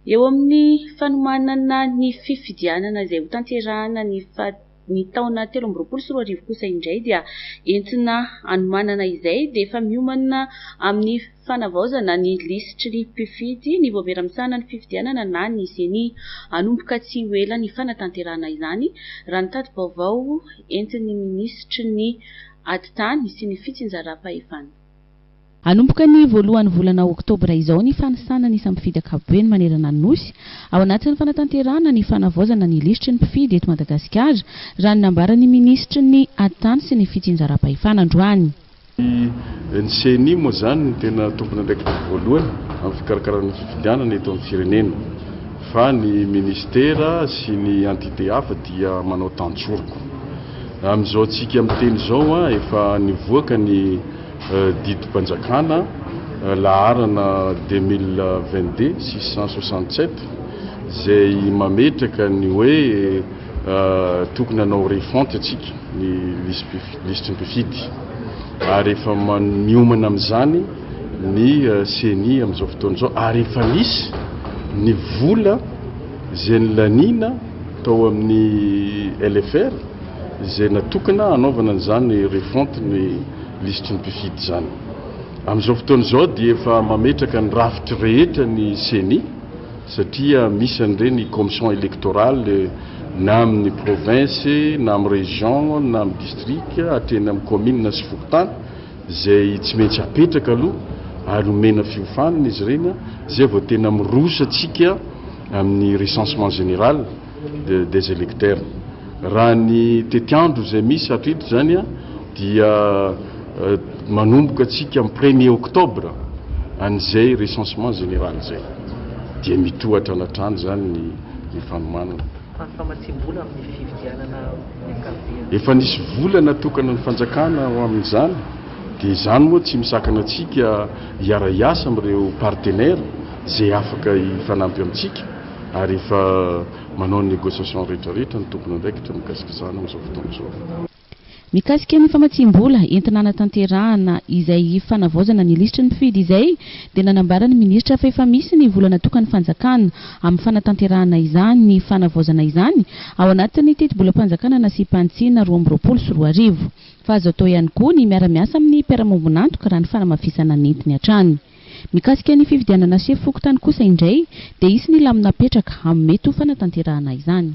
eo amin'ny fanomanana ny fifidianana izay ho tanterahana ny taona 2024 kosa indray dia entina anomanana izay dia efa miomana amin'ny fanavaozana ny lisitry ny mpifidy ny voameramisana ny fifidianana na ny seny anomboka tsy ho ela ny fanatanterahana izany raha ny tady vaovao entin'ny ministry ny aditany sy ny fitsinjaram-pahefana. Anomboka ny voalohan'ny volana oktobra izao ny fanasana ny sampifidy akapobeany manerana ny nosy ao anatin'ny fanatanterahana ny fanavaozana ny lisitry ny mpifidy eto Madagasikara raha ny nambaran'ny ministry ny aditany sy ny fitsinjaram-pahefana androany. Ny CNI moa zany ny tena tompona andraikitra voalohany amin'ny fikarakarana fifidianana eto amin'ny firenena fa ny ministera sy ny entité hafa dia manao tantsoroko. Amin'izao tsika amin'ny teny izao efa nivoaka ny didim-panjakana laharana 2022-667 izay mametraka ny hoe tokony hanao refonte atsika ny lisitry ny mpifidy ary efa miomana amin'izany ny CNI amin'izao fotoana izao ary efa misy ny vola izay nylaniana tao amin'ny LFR izay natokana hanaovana an'izany refonte ny lisitry ny mpifidy zany. Amin'izao fotoana izao dia efa mametraka ny rafitry rehetra ny CNI satria misy an'ireny commission électorale na amin'ny province na amin'ny région na amin'ny district hatreny amin'ny commune na sy fokontany izay tsy maintsy apetraka aloha ary omena fiofanana izy ireny izay vao tena mirosatsika amin'ny recensement général des électeurs. Raha ny tetiandro izay misy hatreto zany dia manomboka atsika amin'ny 1er octobre an'izay recensement général zay dia mitohatra anatrany zany ny fanomanana. Efa nisy vola natokana ny fanjakana amin'izany dia izany moa tsy misakana atsika hiara-iasa amin'ireo partenaire izay afaka hifanampy amintsika ary efa manao ny négociation rehetrarehetra ny tompony andraikitra mikasika izany amin'izao fotoana izao. Mikasika ny famatsiam-bola entina hanatanterahana izay fanavaozana ny lisitry ny mpifidy izay dia nanambara ny ministra fa efa misy ny vola natokany fanjakana amin'ny fanatanterahana izany ny fanavaozana izany ao anatin'ny teti-bolam-panjakana nasipanitsiana 2024 fa azo atao ihany koa ny miara-miasa amin'ny mpiara-mombonantoka raha ny fanamafisana ny entiny hatrany. Mikasika ny fifidianana sy fokontany kosa indray dia isy ny lamina petraka amin'ny mety ho fanatanterahana izany.